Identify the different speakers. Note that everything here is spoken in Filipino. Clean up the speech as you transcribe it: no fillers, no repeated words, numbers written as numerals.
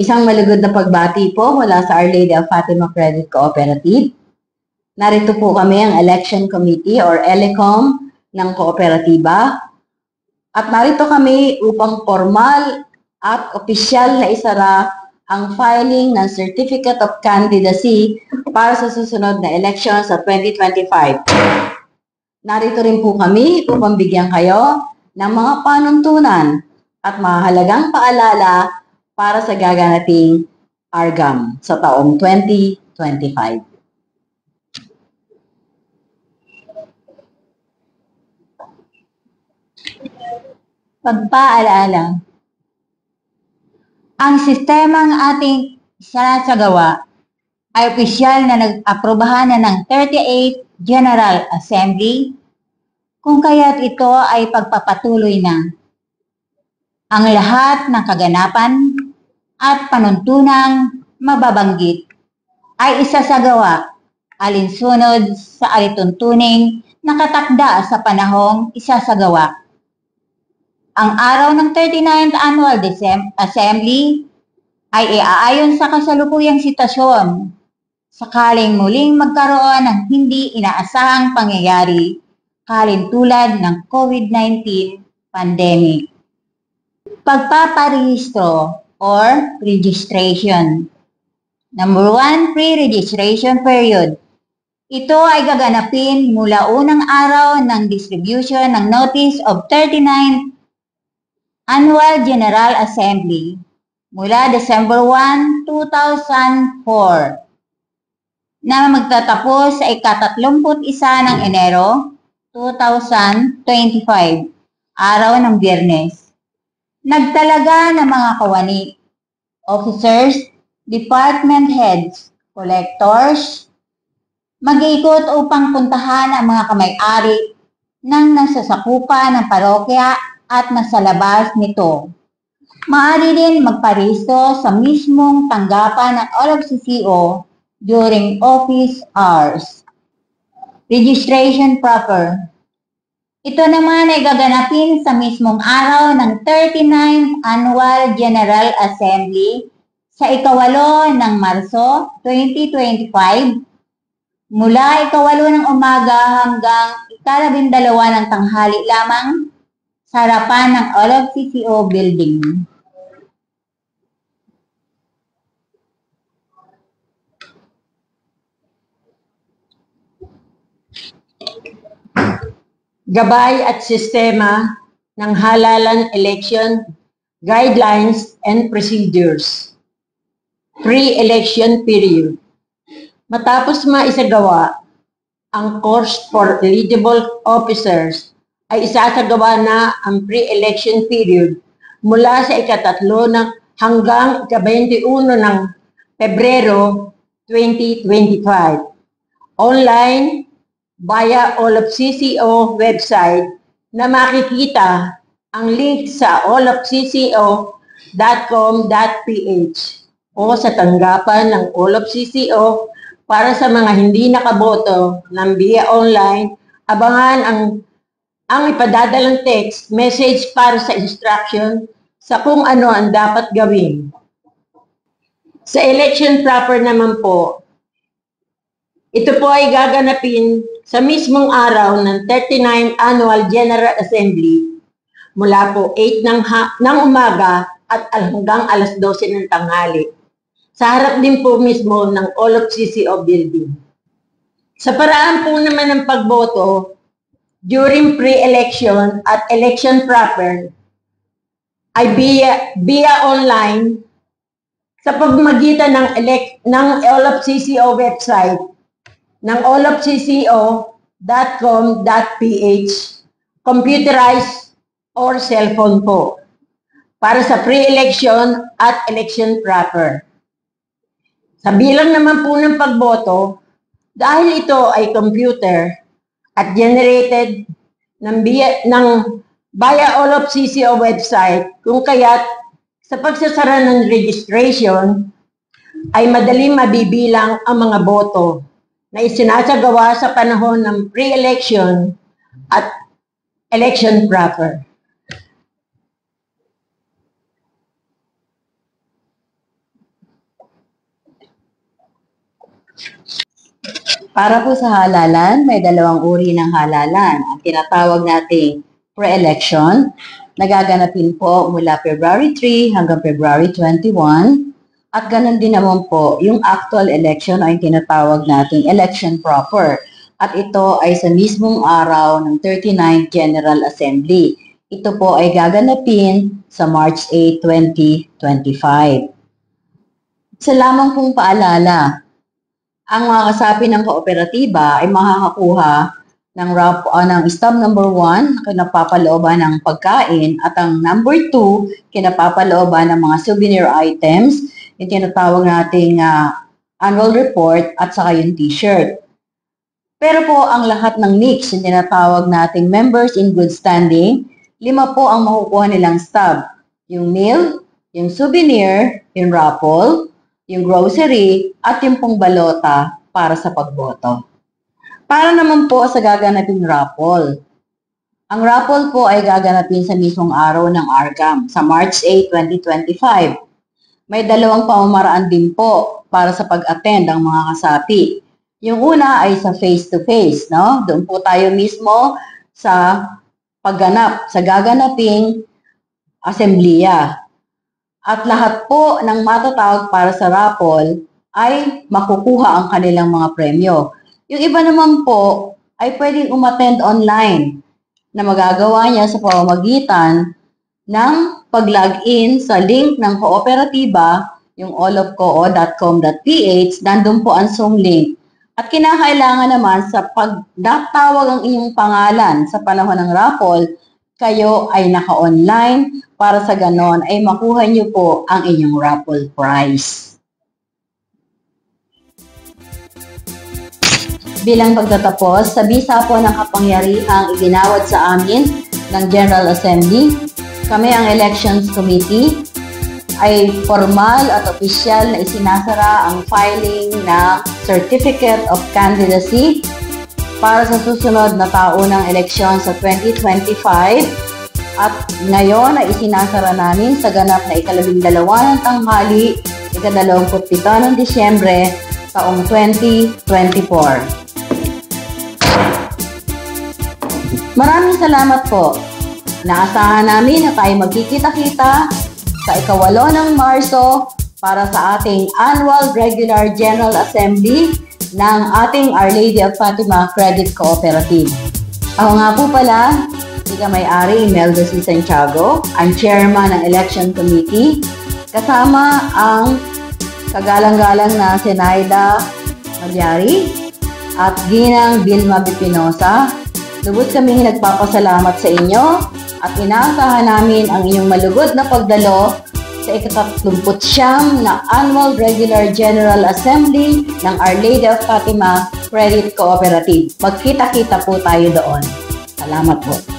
Speaker 1: Isang malugod na pagbati po mula sa Our Lady of Fatima Credit Cooperative. Narito po kami ang Election Committee or ELECOM ng kooperatiba. At narito kami upang formal at opisyal na isara ang filing ng Certificate of Candidacy para sa susunod na election sa 2025. Narito rin po kami upang bigyan kayo ng mga panuntunan at mahalagang paalala para sa gaganating ARGAM sa taong 2025.
Speaker 2: Pagpaalala. Ang sistemang ating sinasagawa ay opisyal na nag-aprobahan na ng 38th General Assembly, kung kaya't ito ay pagpapatuloy na. Ang lahat ng kaganapan at panuntunang mababanggit ay isasagawa alinsunod sa alituntuning nakatakda sa panahong isasagawa. Ang araw ng 39th Annual Assembly ay iaayon sa kasalukuyang sitwasyon sakaling muling magkaroon ng hindi inaasahang pangyayari tulad ng COVID-19 pandemic. Pagpaparehistro or registration. Number 1, pre-registration period. Ito ay gaganapin mula unang araw ng distribution ng Notice of 39th Annual General Assembly mula December 1, 2004 na magtatapos sa ika-31 ng Enero 2025, araw ng Biyernes. Nagtalaga ng mga kawani, officers, department heads, collectors, mag-iikot upang puntahan ang mga kamay-ari ng nasasakupan ng parokya at masalabas nito. Maaari din magparehistro sa mismong tanggapan ng OLOG-CCO during office hours. Registration proper. Ito naman ay gaganapin sa mismong araw ng 39th Annual General Assembly sa ika-8 ng Marso 2025 mula ika-8 ng umaga hanggang ika-12 ng tanghali lamang sa harapan ng OLOG-CCO building.
Speaker 3: Gabay at sistema ng halalan election guidelines and procedures. Pre-election period. Matapos maisagawa ang course for eligible officers, ay isasagawa na ang pre-election period mula sa ika-3 hanggang ika-21 ng Pebrero 2025. Online via OLOG-CCO website na makikita ang link sa ologcco.com.ph o sa tanggapan ng OLOG-CCO para sa mga hindi nakaboto ng via online. Abangan ang ipadadalang text message para sa instruction sa kung ano ang dapat gawin. Sa election proper naman po, ito po ay gaganapin sa mismong araw ng 39th Annual General Assembly mula po 8 ng umaga at hanggang alas 12 ng tanghali. Sa harap din po mismo ng OLOG-CCO building. Sa paraan po naman ng pagboto, during pre-election at election proper ay via online sa pagmagitan ng OLOG-CCO website ng ologcco.com.ph, computerized or cellphone po, para sa pre-election at election proper. Sa bilang naman po ng pagboto, dahil ito ay computer at generated via OLOG-CCO website, kung kaya't sa pagsasara ng registration ay madaling mabibilang ang mga boto na isinasagawa sa panahon ng pre-election at election proper.
Speaker 1: Para po sa halalan, may dalawang uri ng halalan. Ang tinatawag nating pre-election, nagaganapin po mula February 3 hanggang February 21. At ganun din naman po yung actual election o yung tinatawag nating election proper. At ito ay sa mismong araw ng 39th General Assembly. Ito po ay gaganapin sa March 8, 2025. Sa lamang pong paalala, ang mga kasapi ng kooperatiba ay makakakuha ng stub number 1, kinapapalooban ng pagkain, at ang number 2, kinapapalooban ng mga souvenir items, yung tinatawag nating annual report at saka yung t-shirt. Pero po ang lahat ng NICS, yung tinatawag nating members in good standing, 5 po ang makukuha nilang stub. Yung meal, yung souvenir, yung raffle, yung grocery, at yung pong balota para sa pagboto. Para naman po sa gaganaping raffle. Ang raffle po ay gaganapin sa mismong araw ng RGAM, sa March 8, 2025. May dalawang pamamaraan din po para sa pag-attend ang mga kasapi. Yung una ay sa face-to-face, no? Doon po tayo mismo sa pagganap, sa gaganaping asembleya. At lahat po ng matatawag para sa raffle ay makukuha ang kanilang mga premyo. Yung iba naman po ay pwedeng umattend online na magagawa niya sa pamamagitan ng pag-login sa link ng kooperatiba, yung allofco.com.ph, nandun po ang Zoom link. At kinakailangan naman sa pagdatawag ang inyong pangalan sa panahon ng raffle, kayo ay naka-online para sa ganon ay makuha niyo po ang inyong raffle prize. Bilang pagtatapos, sa bisa po ng kapangyarihang iginawad sa amin ng General Assembly, kami ang Elections Committee ay formal at opisyal na isinasara ang filing ng Certificate of Candidacy para sa susunod na taunang eleksyon sa 2025 at ngayon ay isinasara namin sa ganap na ika-12 ng tanghali, ika-27 ng Disyembre, taong 2024. Maraming salamat po. Naasahan namin na tayo magkikita-kita sa ika-8 ng Marso para sa ating Annual Regular General Assembly ng ating Our Lady of Fatima Credit Cooperative. Ako nga po pala, may-ari Imelda C. Santiago, ang chairman ng Election Committee, kasama ang kagalang-galang na Zenaida Malyari at Ginang Vilma Bipinosa. Lubos kaming nagpapasalamat sa inyo at inaasahan namin ang inyong malugod na pagdalo sa ika-39 na Annual Regular General Assembly ng Our Lady of Fatima Credit Cooperative. Magkita-kita po tayo doon. Salamat po.